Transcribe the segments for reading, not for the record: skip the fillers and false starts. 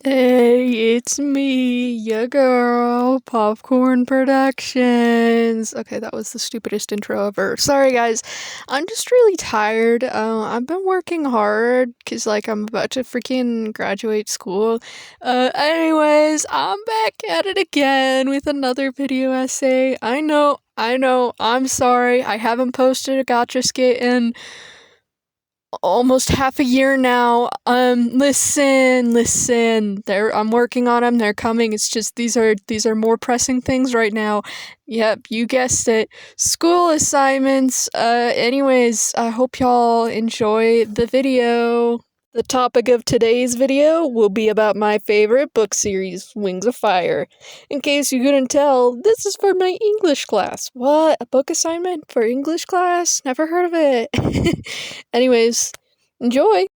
Hey, it's me, your girl, Popcorn Productions. Okay, that was the stupidest intro ever. Sorry, guys. I'm just really tired. I've been working hard because, I'm about to freaking graduate school. Anyways, I'm back at it again with another video essay. I know. I'm sorry. I haven't posted a gotcha skit in almost half a year now. Listen. I'm working on them. They're coming. It's just these are more pressing things right now. Yep, you guessed it. School assignments. Anyways, I hope y'all enjoy the video. The topic of today's video will be about my favorite book series, Wings of Fire. In case you couldn't tell, this is for my English class. What? A book assignment for English class? Never heard of it. Anyways, enjoy!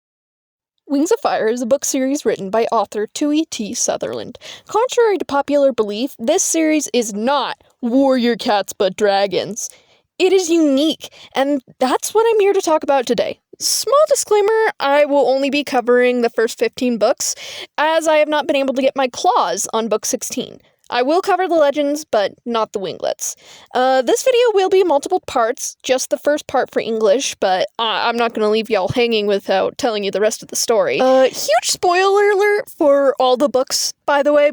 Wings of Fire is a book series written by author Tui T. Sutherland. Contrary to popular belief, this series is not Warrior Cats but Dragons. It is unique, and that's what I'm here to talk about today. Small disclaimer, I will only be covering the first 15 books, as I have not been able to get my claws on book 16. I will cover the legends, but not the winglets. This video will be multiple parts, just the first part for English, but I'm not going to leave y'all hanging without telling you the rest of the story. Huge spoiler alert for all the books, by the way.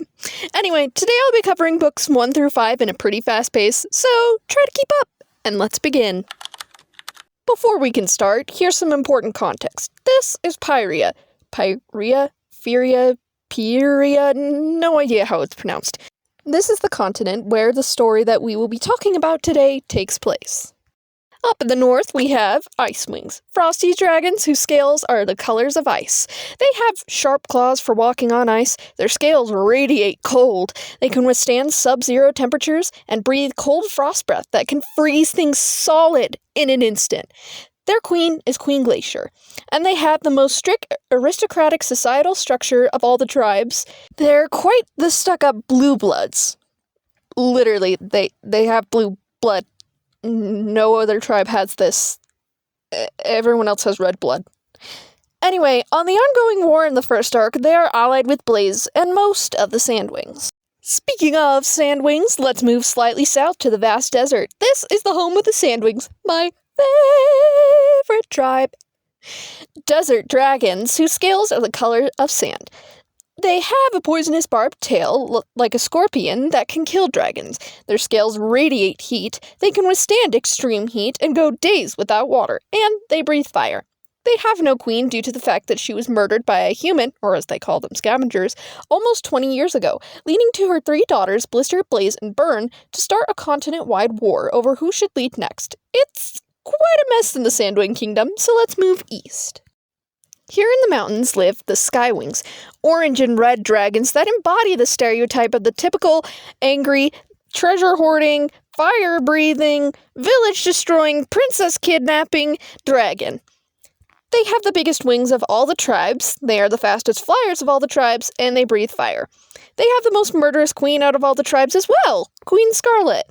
Anyway, today I'll be covering books 1 through 5 in a pretty fast pace, so try to keep up, and let's begin. Before we can start, here's some important context. This is Pieria. Pyria, no idea how it's pronounced. This is the continent where the story that we will be talking about today takes place. Up in the north, we have ice wings, frosty dragons whose scales are the colors of ice. They have sharp claws for walking on ice, their scales radiate cold, they can withstand sub-zero temperatures, and breathe cold frost breath that can freeze things solid in an instant. Their queen is Queen Glacier, and they have the most strict aristocratic societal structure of all the tribes. They're quite the stuck-up blue bloods. Literally, they have blue blood. No other tribe has this. Everyone else has red blood. Anyway, on the ongoing war in the first arc, they are allied with Blaze and most of the Sandwings. Speaking of Sandwings, let's move slightly south to the vast desert. This is the home of the Sandwings, my favorite tribe. Desert dragons, whose scales are the color of sand. They have a poisonous barbed tail, like a scorpion, that can kill dragons. Their scales radiate heat, they can withstand extreme heat and go days without water, and they breathe fire. They have no queen due to the fact that she was murdered by a human, or as they call them, scavengers, almost 20 years ago, leading to her 3 daughters, Blister, Blaze, and Burn, to start a continent-wide war over who should lead next. It's quite a mess in the Sandwing Kingdom, so let's move east. Here in the mountains live the Skywings, orange and red dragons that embody the stereotype of the typical angry, treasure-hoarding, fire-breathing, village-destroying, princess-kidnapping dragon. They have the biggest wings of all the tribes, they are the fastest flyers of all the tribes, and they breathe fire. They have the most murderous queen out of all the tribes as well, Queen Scarlet,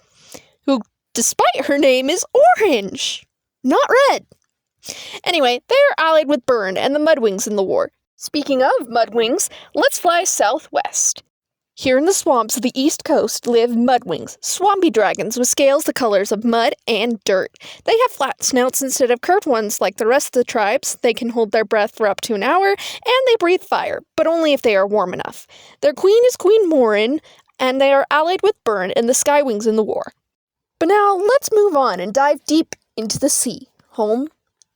who, despite her name, is orange, not red. Anyway, they are allied with Burn and the Mudwings in the war. Speaking of Mudwings, let's fly southwest. Here in the swamps of the east coast live Mudwings, swampy dragons with scales the colors of mud and dirt. They have flat snouts instead of curved ones like the rest of the tribes. They can hold their breath for up to an hour, and they breathe fire, but only if they are warm enough. Their queen is Queen Morin, and they are allied with Burn and the Skywings in the war. But now, let's move on and dive deep into the sea, home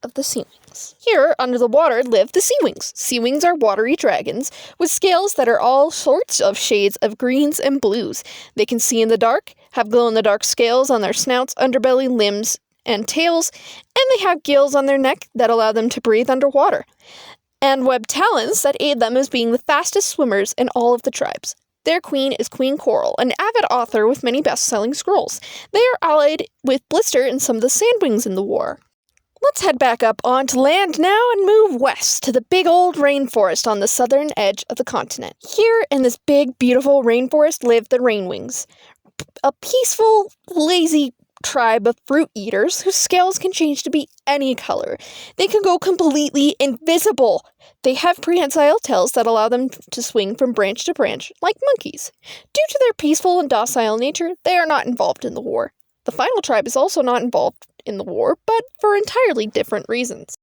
of the Sea Wings. Here, under the water, live the Sea Wings. Sea Wings are watery dragons with scales that are all sorts of shades of greens and blues. They can see in the dark, have glow-in-the-dark scales on their snouts, underbelly, limbs, and tails, and they have gills on their neck that allow them to breathe underwater, and webbed talons that aid them as being the fastest swimmers in all of the tribes. Their queen is Queen Coral, an avid author with many best-selling scrolls. They are allied with Blister and some of the Sandwings in the war. Let's head back up onto land now and move west to the big old rainforest on the southern edge of the continent. Here in this big, beautiful rainforest live the Rainwings. A peaceful, lazy tribe of fruit eaters whose scales can change to be any color. They can go completely invisible. They have prehensile tails that allow them to swing from branch to branch, like monkeys. Due to their peaceful and docile nature, they are not involved in the war. The final tribe is also not involved in the war, but for entirely different reasons.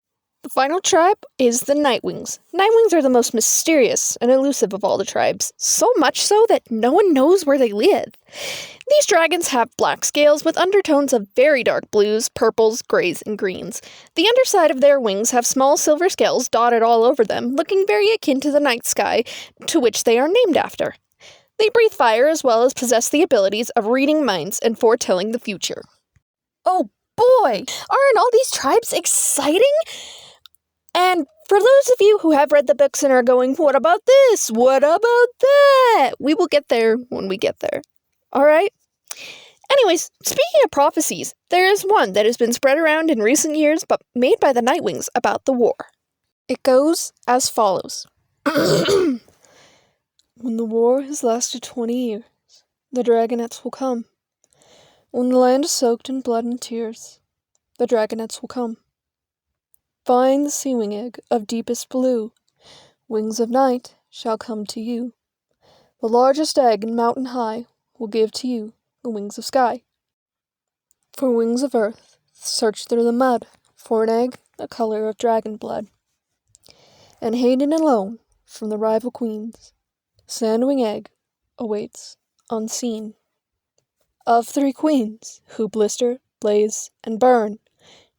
The final tribe is the Nightwings. Nightwings are the most mysterious and elusive of all the tribes, so much so that no one knows where they live. These dragons have black scales with undertones of very dark blues, purples, grays, and greens. The underside of their wings have small silver scales dotted all over them, looking very akin to the night sky, to which they are named after. They breathe fire as well as possess the abilities of reading minds and foretelling the future. Oh boy! Aren't all these tribes exciting? And for those of you who have read the books and are going, what about this? What about that? We will get there when we get there. Alright? Anyways, speaking of prophecies, there is one that has been spread around in recent years but made by the Nightwings about the war. It goes as follows. When the war has lasted 20 years, the dragonettes will come. When the land is soaked in blood and tears, the dragonettes will come. Find the sea-wing egg of deepest blue. Wings of night shall come to you. The largest egg in mountain high will give to you the wings of sky. For wings of earth, search through the mud for an egg the color of dragon blood. And hidden alone from the rival queens, sandwing egg awaits unseen. Of 3 queens who blister, blaze, and burn,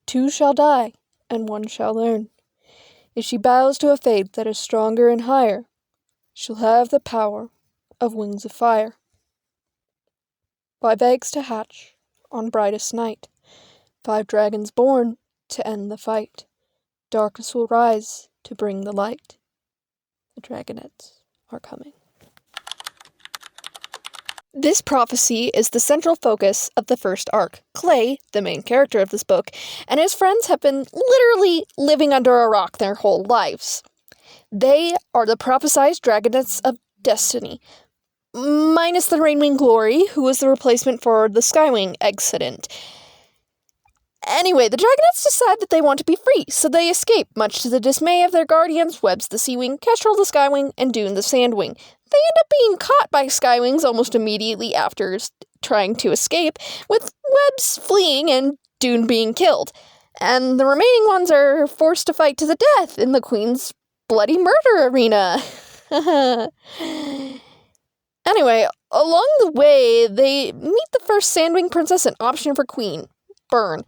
2 shall die, and 1 shall learn. If she bows to a fate that is stronger and higher, she'll have the power of wings of fire. 5 eggs to hatch on brightest night, 5 dragons born to end the fight. Darkness will rise to bring the light. The dragonettes are coming. This prophecy is the central focus of the first arc. Clay, the main character of this book, and his friends have been literally living under a rock their whole lives. They are the prophesized dragonettes of destiny, minus the Rainwing Glory, who was the replacement for the Skywing accident. Anyway, the dragonettes decide that they want to be free, so they escape, much to the dismay of their guardians, Webs the Sea-Wing, Kestrel the Skywing, and Dune the Sandwing. They end up being caught by Skywings almost immediately after trying to escape, with Webs fleeing and Dune being killed. And the remaining ones are forced to fight to the death in the Queen's bloody murder arena. Anyway, along the way, they meet the first Sandwing princess and option for Queen, Burn.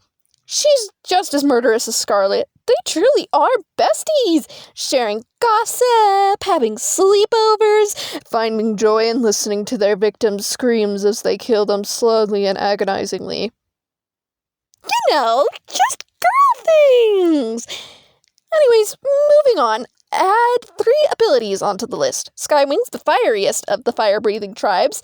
She's just as murderous as Scarlet. They truly are besties, sharing gossip, having sleepovers, finding joy in listening to their victims' screams as they kill them slowly and agonizingly. You know, just girl things! Anyways, moving on, add 3 abilities onto the list. Skywings, the fieriest of the fire-breathing tribes,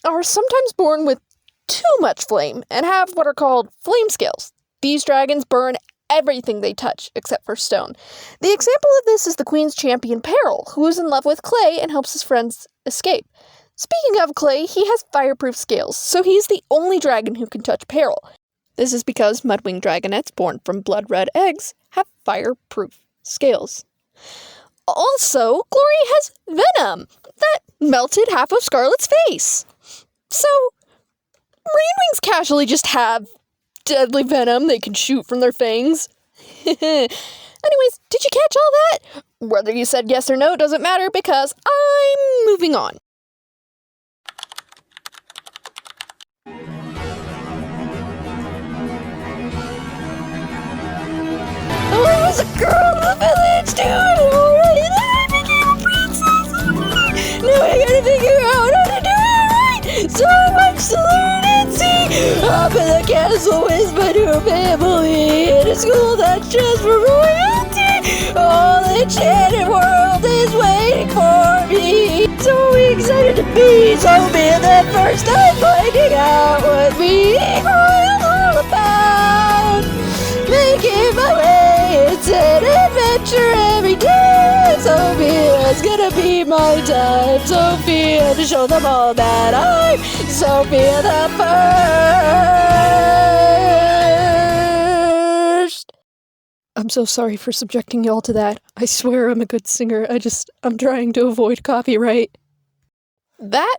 are sometimes born with too much flame and have what are called flame scales. These dragons burn everything they touch, except for stone. The example of this is the Queen's champion Peril, who is in love with Clay and helps his friends escape. Speaking of Clay, he has fireproof scales, so he's the only dragon who can touch Peril. This is because Mudwing dragonettes born from blood-red eggs have fireproof scales. Also, Glory has venom that melted half of Scarlet's face. So, Rainwings casually just have deadly venom they can shoot from their fangs. Anyways, did you catch all that? Whether you said yes or no doesn't matter because I'm moving on. Oh, I was a girl in the village, dude! Already then I became a princess! Now I gotta figure out how to do it right! So much to learn and see! Up in the castle with my new family, in a school that's just for royalty! All the enchanted world is waiting for me! So excited to be, so be the first time finding out what being royal is all about! Making my way, it's an adventure every day, so be Sophia's gonna be my time. Sophia, to show them all that I'm Sophia the First. I'm so sorry for subjecting y'all to that. I swear I'm a good singer. I'm trying to avoid copyright. That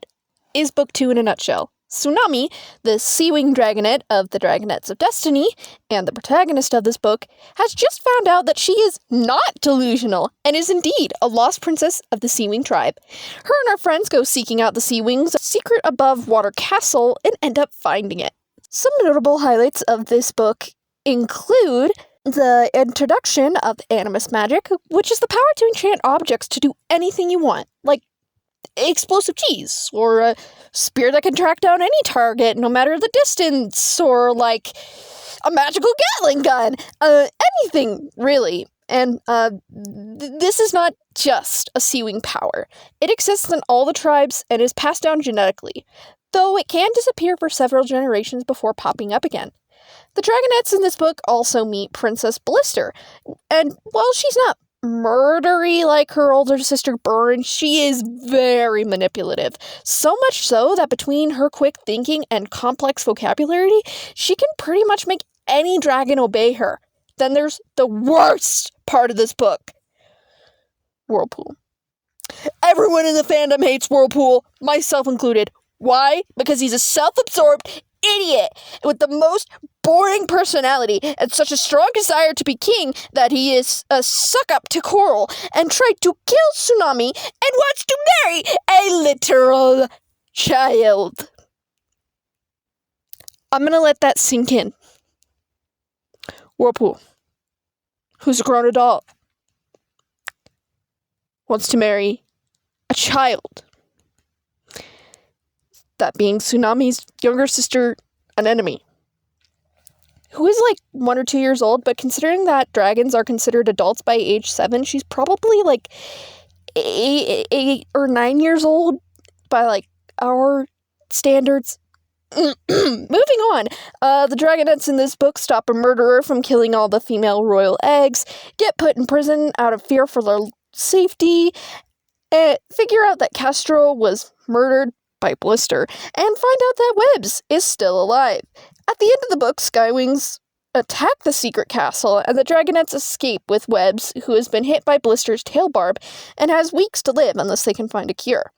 is book 2 in a nutshell. Tsunami, the sea-winged dragonet of the Dragonets of Destiny, and the protagonist of this book, has just found out that she is not delusional and is indeed a lost princess of the Sea-Wing tribe. Her and her friends go seeking out the Sea-Wing's secret above-water castle and end up finding it. Some notable highlights of this book include the introduction of animus magic, which is the power to enchant objects to do anything you want, like explosive cheese, or a spear that can track down any target no matter the distance, or like a magical Gatling gun, anything really. And this is not just a Sea-Wing power. It exists in all the tribes and is passed down genetically, though it can disappear for several generations before popping up again. The Dragonets in this book also meet Princess Blister, and while she's not murdery like her older sister Burn, she is very manipulative. So much so that between her quick thinking and complex vocabulary, she can pretty much make any dragon obey her. Then there's the worst part of this book. Whirlpool. Everyone in the fandom hates Whirlpool, myself included. Why? Because he's a self-absorbed idiot with the most boring personality and such a strong desire to be king that he is a suck-up to Coral and tried to kill Tsunami and wants to marry a literal child. I'm gonna let that sink in. Whirlpool, who's a grown adult, wants to marry a child. That being Tsunami's younger sister, an enemy, who is like 1 or 2 years old, but considering that dragons are considered adults by age 7, she's probably like 8 or 9 years old by like our standards. Moving on, the Dragonets in this book stop a murderer from killing all the female royal eggs, get put in prison out of fear for their safety, and figure out that Castro was murdered by Blister, and find out that Webbs is still alive. At the end of the book, Skywings attack the secret castle, and the Dragonets escape with Webbs, who has been hit by Blister's tail barb and has weeks to live unless they can find a cure.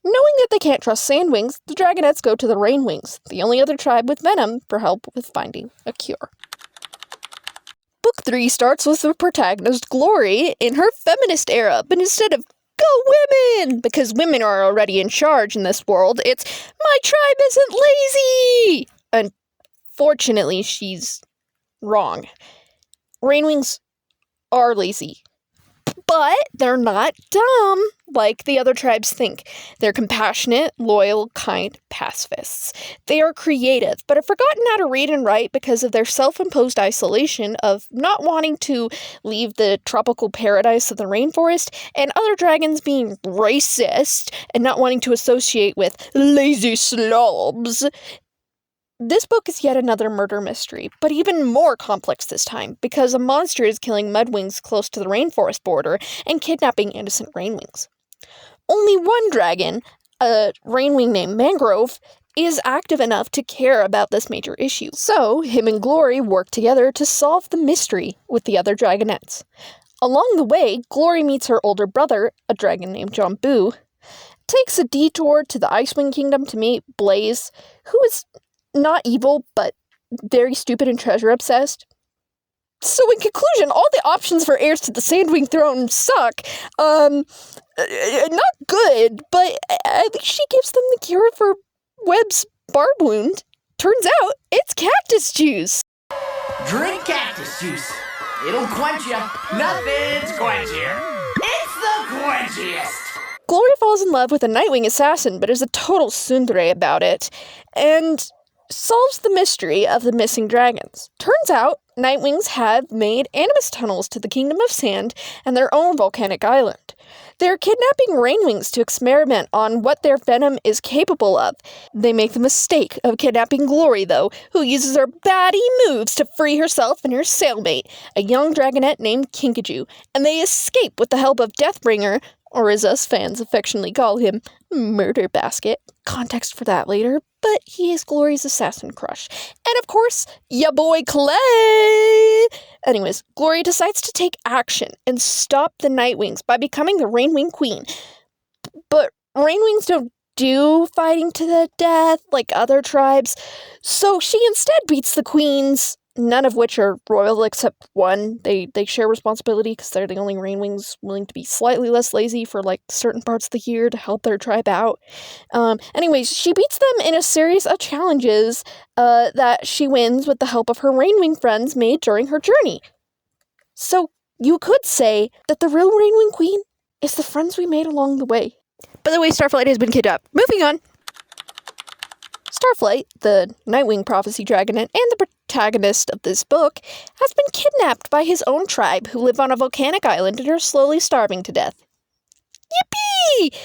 Knowing that they can't trust Sandwings, the Dragonets go to the Rainwings, the only other tribe with venom, for help with finding a cure. Book 3 starts with the protagonist Glory in her feminist era, but instead of "Go women!" because women are already in charge in this world, it's "My tribe isn't lazy!" Unfortunately, she's wrong. Rainwings are lazy, but they're not dumb like the other tribes think. They're compassionate, loyal, kind pacifists. They are creative, but have forgotten how to read and write because of their self-imposed isolation of not wanting to leave the tropical paradise of the rainforest, and other dragons being racist and not wanting to associate with lazy slobs. This book is yet another murder mystery, but even more complex this time, because a monster is killing mudwings close to the rainforest border and kidnapping innocent rainwings. Only one dragon, a rainwing named Mangrove, is active enough to care about this major issue, so him and Glory work together to solve the mystery with the other dragonets. Along the way, Glory meets her older brother, a dragon named Jambu, takes a detour to the Icewing Kingdom to meet Blaze, who is not evil, but very stupid and treasure-obsessed. So in conclusion, all the options for heirs to the Sandwing throne suck. Not good, but at least she gives them the cure for Webb's barb wound. Turns out, it's cactus juice. Drink cactus juice. It'll quench you. Nothing's quenchier. It's the quenchiest. Glory falls in love with a Nightwing assassin, but is a total tsundere about it, and solves the mystery of the missing dragons. Turns out, Nightwings have made animus tunnels to the Kingdom of Sand and their own volcanic island. They're kidnapping Rainwings to experiment on what their venom is capable of. They make the mistake of kidnapping Glory, though, who uses her baddie moves to free herself and her cellmate, a young dragonet named Kinkajou, and they escape with the help of Deathbringer, or as us fans affectionately call him, Murder Basket. Context for that later, but he is Glory's assassin crush. And of course, ya boy Clay! Anyways, Glory decides to take action and stop the Nightwings by becoming the Rainwing Queen. But Rainwings don't do fighting to the death like other tribes, so she instead beats the queens, none of which are royal except one. They share responsibility because they're the only Rainwings willing to be slightly less lazy for like certain parts of the year to help their tribe out. Anyways, she beats them in a series of challenges that she wins with the help of her Rainwing friends made during her journey. So you could say that the real Rainwing Queen is the friends we made along the way. By the way, Starflight has been kidnapped. Moving on. Starflight, the Nightwing prophecy dragonet and the protagonist of this book, has been kidnapped by his own tribe who live on a volcanic island and are slowly starving to death. Yippee!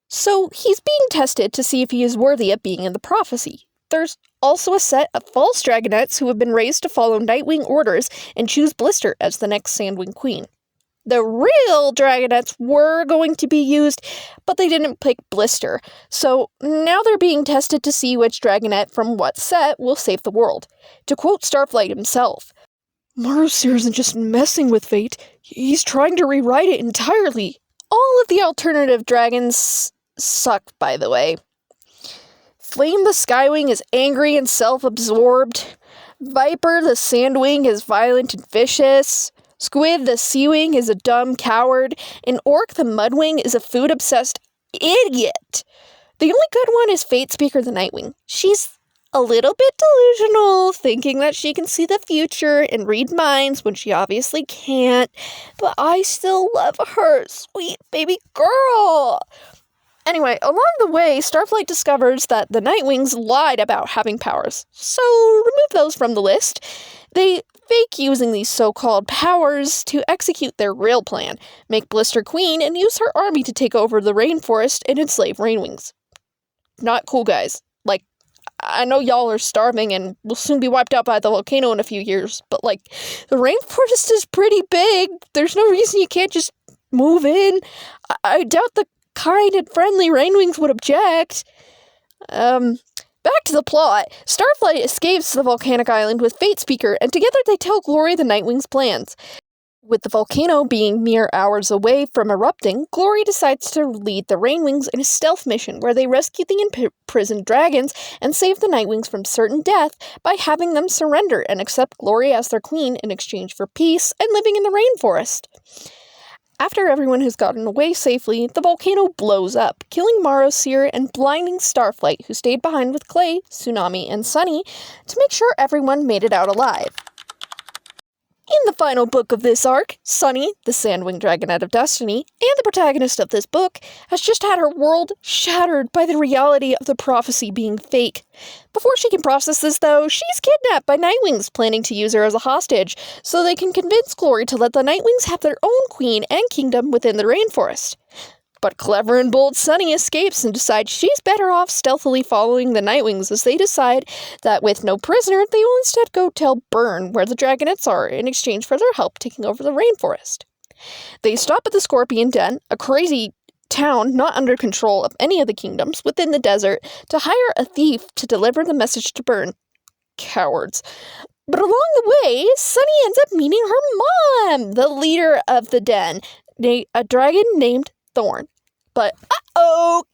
So he's being tested to see if he is worthy of being in the prophecy. There's also a set of false dragonets who have been raised to follow Nightwing orders and choose Blister as the next Sandwing Queen. The real dragonets were going to be used, but they didn't pick Blister, so now they're being tested to see which dragonet from what set will save the world. To quote Starflight himself, "Marusir isn't just messing with fate, he's trying to rewrite it entirely." All of the alternative dragons suck, by the way. Flame the Skywing is angry and self-absorbed. Viper the Sandwing is violent and vicious. Squid the Seawing is a dumb coward, and Orc the Mudwing is a food-obsessed idiot. The only good one is Fate Speaker the Nightwing. She's a little bit delusional, thinking that she can see the future and read minds when she obviously can't, but I still love her, sweet baby girl. Anyway, along the way, Starflight discovers that the Nightwings lied about having powers, so remove those from the list. They fake using these so-called powers to execute their real plan, make Blister queen, and use her army to take over the rainforest and enslave Rainwings. Not cool, guys. Like, I know y'all are starving and will soon be wiped out by the volcano in a few years, but like, the rainforest is pretty big. There's no reason you can't just move in. I doubt the kind and friendly Rainwings would object. Back to the plot. Starflight escapes the volcanic island with Fate Speaker, and together they tell Glory the Nightwing's plans. With the volcano being mere hours away from erupting, Glory decides to lead the Rainwings in a stealth mission where they rescue the imprisoned dragons and save the Nightwings from certain death by having them surrender and accept Glory as their queen in exchange for peace and living in the rainforest. After everyone has gotten away safely, the volcano blows up, killing Marusir and blinding Starflight, who stayed behind with Clay, Tsunami, and Sunny to make sure everyone made it out alive. In the final book of this arc, Sunny, the Sandwing Dragonet of Destiny, and the protagonist of this book, has just had her world shattered by the reality of the prophecy being fake. Before she can process this, though, she's kidnapped by Nightwings, planning to use her as a hostage, so they can convince Glory to let the Nightwings have their own queen and kingdom within the rainforest. But clever and bold Sunny escapes and decides she's better off stealthily following the Nightwings as they decide that with no prisoner, they will instead go tell Burn where the Dragonets are in exchange for their help taking over the rainforest. They stop at the Scorpion Den, a crazy town not under control of any of the kingdoms within the desert, to hire a thief to deliver the message to Burn. Cowards. But along the way, Sunny ends up meeting her mom, the leader of the den, a dragon named Thorn. But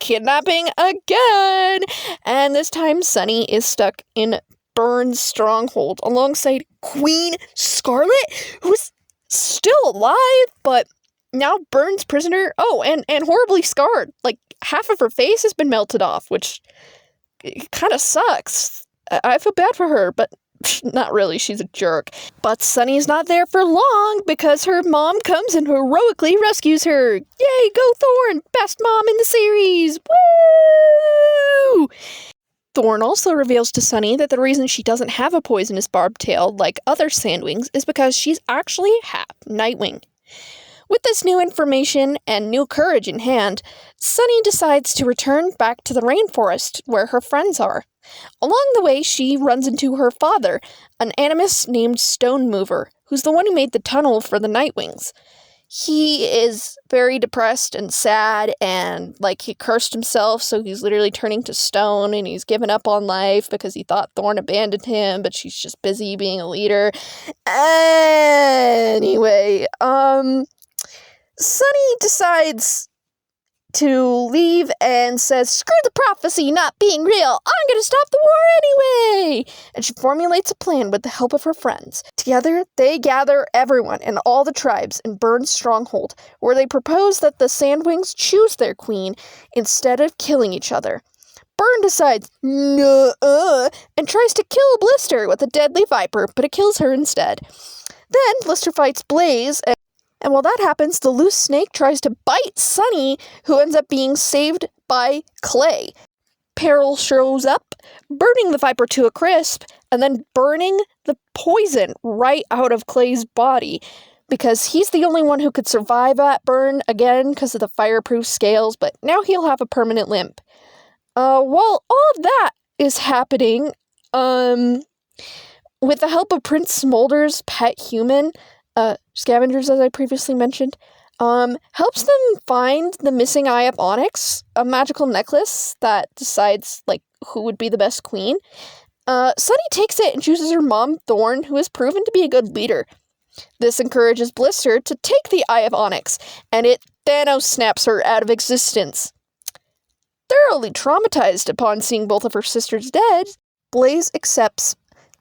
kidnapping again! And this time Sunny is stuck in Burn's stronghold alongside Queen Scarlet, who's still alive, but now Burn's prisoner. Oh, and horribly scarred. Like, half of her face has been melted off, which kind of sucks. I feel bad for her, but not really, she's a jerk. But Sunny's not there for long because her mom comes and heroically rescues her. Yay, go Thorn! Best mom in the series! Woo! Thorn also reveals to Sunny that the reason she doesn't have a poisonous barbed tail like other Sandwings is because she's actually half Nightwing. With this new information and new courage in hand, Sunny decides to return back to the rainforest where her friends are. Along the way, she runs into her father, an animus named Stone Mover, who's the one who made the tunnel for the Nightwings. he is very depressed and sad, and like he cursed himself, so he's literally turning to stone, and he's given up on life because he thought Thorn abandoned him, but she's just busy being a leader. Anyway, Sunny decides to leave and says, "Screw the prophecy not being real, I'm gonna stop the war anyway!" And she formulates a plan with the help of her friends. Together, they gather everyone and all the tribes in Burn's stronghold, where they propose that the Sandwings choose their queen instead of killing each other. Burn decides, "Nuh-uh," and tries to kill Blister with a deadly viper, but it kills her instead. Then Blister fights Blaze, and while that happens, the loose snake tries to bite Sunny, who ends up being saved by Clay. Peril shows up, burning the viper to a crisp, and then burning the poison right out of Clay's body, because he's the only one who could survive that burn, again, because of the fireproof scales, but now he'll have a permanent limp. While all of that is happening, with the help of Prince Smolder's pet human, Scavengers, as I previously mentioned, helps them find the missing Eye of Onyx, a magical necklace that decides, like, who would be the best queen. Sunny takes it and chooses her mom, Thorn, who has proven to be a good leader. This encourages Blister to take the Eye of Onyx, and it Thanos snaps her out of existence. Thoroughly traumatized upon seeing both of her sisters dead, Blaze accepts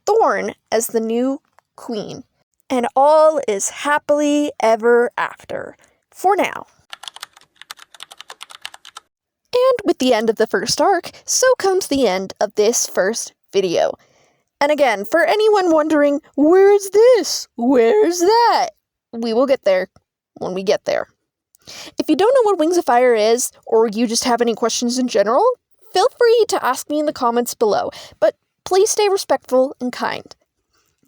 Thorn as the new queen. And all is happily ever after, for now. And with the end of the first arc, so comes the end of this first video. And again, for anyone wondering, where's this? Where's that? We will get there when we get there. If you don't know what Wings of Fire is, or you just have any questions in general, feel free to ask me in the comments below, but please stay respectful and kind.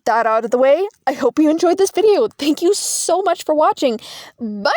That out of the way, I hope you enjoyed this video. Thank you so much for watching. Bye!